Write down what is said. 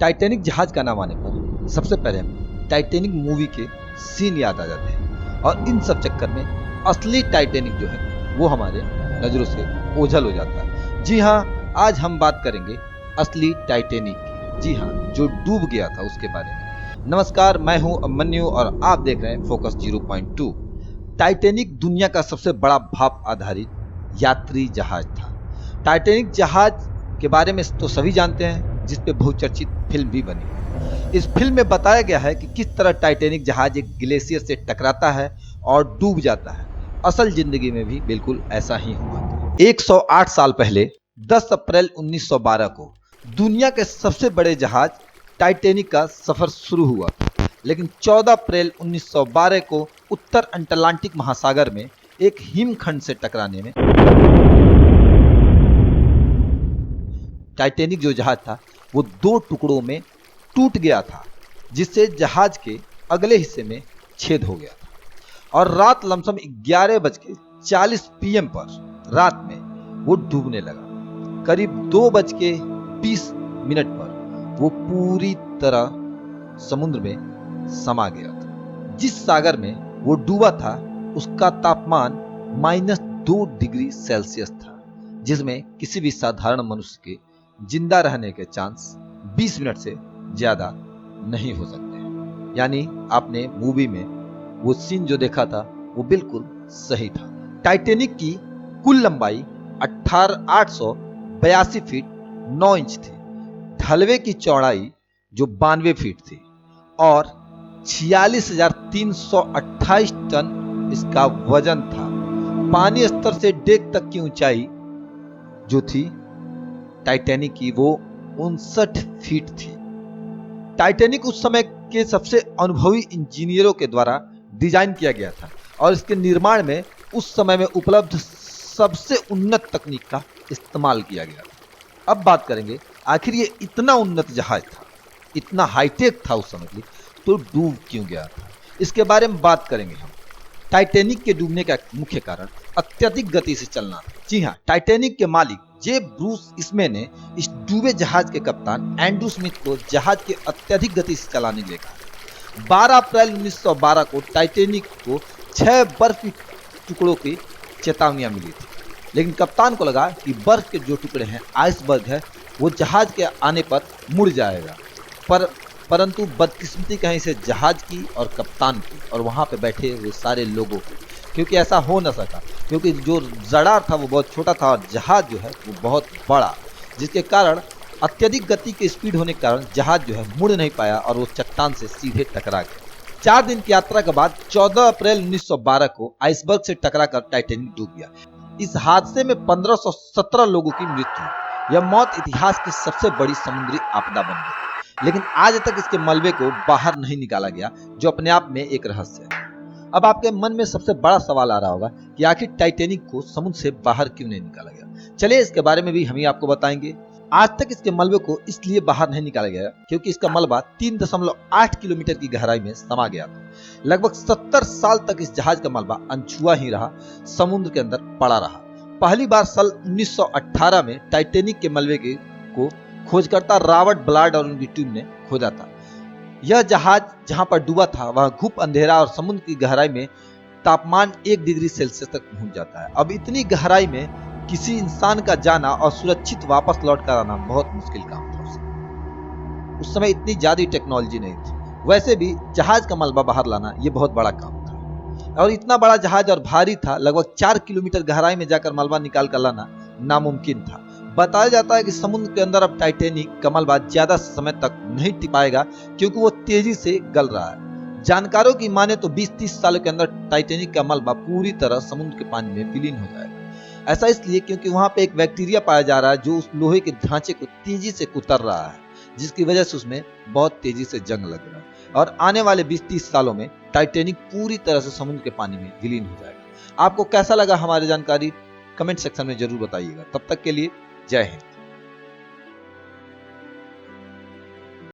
Titanic जहाज का नाम आने पर सबसे पहले हमें टाइटैनिक मूवी के सीन याद आ जाते हैं और इन सब चक्कर में असली टाइटैनिक जो है वो हमारे नजरों से ओझल हो जाता है। जी हाँ, आज हम बात करेंगे असली टाइटैनिक की। जी हाँ, जो डूब गया था उसके बारे में। नमस्कार, मैं हूं अभिमन्यु और आप देख रहे हैं फोकस 0.2। टाइटैनिक दुनिया का सबसे बड़ा भाप आधारित यात्री जहाज था। टाइटैनिक जहाज के बारे में तो सभी जानते हैं, जिस पे बहुचर्चित फिल्म भी बनी। इस फिल्म में बताया गया है कि किस तरह टाइटैनिक जहाज एक ग्लेशियर से टकराता है और डूब जाता है। असल जिंदगी में भी बिल्कुल ऐसा ही हुआ था। 108 साल पहले 10 अप्रैल 1912 को दुनिया के सबसे बड़े जहाज टाइटैनिक का सफर शुरू हुआ, लेकिन 14 अप्रैल 1912 को उत्तर अटलांटिक महासागर में एक हिमखंड से टकराने में टाइटैनिक जो जहाज था वो 2 टुकड़ों में टूट गया था, जिससे जहाज के अगले हिस्से में छेद हो गया था और रात लमसम 11:40 PM पर रात में वो डूबने लगा। करीब 2:20 पर वो पूरी तरह समुद्र में समा गया था। जिस सागर में वो डूबा था उसका तापमान -2 डिग्री सेल्सियस था, जिसमें किसी भी साधारण मनुष्य के जिंदा रहने के चांस 20 मिनट से ज्यादा नहीं हो सकते हैं। यानी आपने मूवी में वो सीन जो देखा था वो बिल्कुल सही था। टाइटैनिक की कुल लंबाई 882 फीट 9 इंच थी। ढलवे की चौड़ाई जो 92 फीट थी और 46,328 टन इसका वजन था। पानी स्तर से डेक तक की ऊंचाई जो थी टाइटैनिक की वो 59 फीट थी। टाइटैनिक उस समय के सबसे अनुभवी इंजीनियरों के द्वारा डिजाइन किया गया था और इसके निर्माण में उस समय में उपलब्ध सबसे उन्नत तकनीक का इस्तेमाल किया गया था। अब बात करेंगे आखिर ये इतना उन्नत जहाज था, इतना हाईटेक था उस समय के लिए, तो डूब क्यों गया था, इसके बारे में बात करेंगे हम। टाइटैनिक के डूबने का मुख्य कारण अत्यधिक गति से चलना था। जी हाँ, टाइटैनिक के मालिक जेब ब्रूस इसमे ने इस डूबे जहाज के कप्तान एंड्रू स्मिथ को जहाज के अत्यधिक गति से चलाने के लिए कहा। 12 अप्रैल 1912 को टाइटैनिक को 6 बर्फ के टुकड़ों की चेतावनियां मिली थी, लेकिन कप्तान को लगा कि बर्फ के जो टुकड़े हैं, आइसबर्ग है, वो जहाज के आने पर मुड़ जाएगा। परंतु बदकिस्मती कहीं से जहाज की और कप्तान की और वहां पे बैठे हुए सारे लोगों की, क्योंकि ऐसा हो न सका, क्योंकि जो रडार था वो बहुत छोटा था और जहाज जो है वो बहुत बड़ा, जिसके कारण अत्यधिक गति के स्पीड होने के कारण जहाज जो है मुड़ नहीं पाया और वो चट्टान से सीधे टकरा गया। 4 दिन की यात्रा के बाद 14 अप्रैल 1912 को आइसबर्ग से टकराकर टाइटैनिक डूब गया। इस हादसे में 1517 लोगों की मृत्यु हुई। यह मौत इतिहास की सबसे बड़ी समुद्री आपदा बन गई, लेकिन आज तक इसके मलबे को बाहर नहीं निकाला गया, जो अपने आप में एक रहस्य है। अब आपके मन में सबसे बड़ा सवाल आ रहा होगा कि आखिर टाइटैनिक को समुद्र से बाहर क्यों नहीं निकाला गया। चलिए इसके बारे में भी हम ही आपको बताएंगे। आज तक इसके मलबे को इसलिए बाहर नहीं निकाला गया क्योंकि इसका मलबा 3.8 किलोमीटर की गहराई में समा गया था। लगभग 70 साल तक इस जहाज का मलबा अनछुआ ही रहा, समुद्र के अंदर पड़ा रहा। पहली बार साल 1918 में टाइटैनिक के मलबे को खोजकर्ता रॉबर्ट ब्लाड और उनकी टीम ने खोजा था। यह जहाज जहां पर डूबा था वह घुप अंधेरा और समुद्र की गहराई में तापमान 1 डिग्री सेल्सियस तक पहुंच जाता है। अब इतनी गहराई में किसी इंसान का जाना और सुरक्षित वापस लौट कर आना बहुत मुश्किल काम था। उस समय इतनी ज्यादा टेक्नोलॉजी नहीं थी। वैसे भी जहाज का मलबा बाहर लाना यह बहुत बड़ा काम था और इतना बड़ा जहाज और भारी था, लगभग 4 किलोमीटर गहराई में जाकर मलबा निकाल कर लाना नामुमकिन था। बताया जाता है कि समुद्र के अंदर अब टाइटैनिक का मलबा ज्यादा समय तक नहीं टिक पाएगा क्योंकि वो तेजी से गल रहा है। जानकारों की माने तो 20-30 सालों के अंदर टाइटैनिक का मलबा पूरी तरह समुद्र के पानी में विलीन हो जाएगा। ऐसा इसलिए क्योंकि वहां पे एक बैक्टीरिया पाया जा रहा है जो उस लोहे के ढांचे को तेजी से कुतर रहा है, जिसकी वजह से उसमें बहुत तेजी से जंग लग रहा है और आने वाले 20-30 सालों में टाइटैनिक पूरी तरह से समुद्र के पानी में विलीन हो जाएगा। आपको कैसा लगा हमारी जानकारी, कमेंट सेक्शन में जरूर बताइएगा। तब तक के लिए जय हिंद।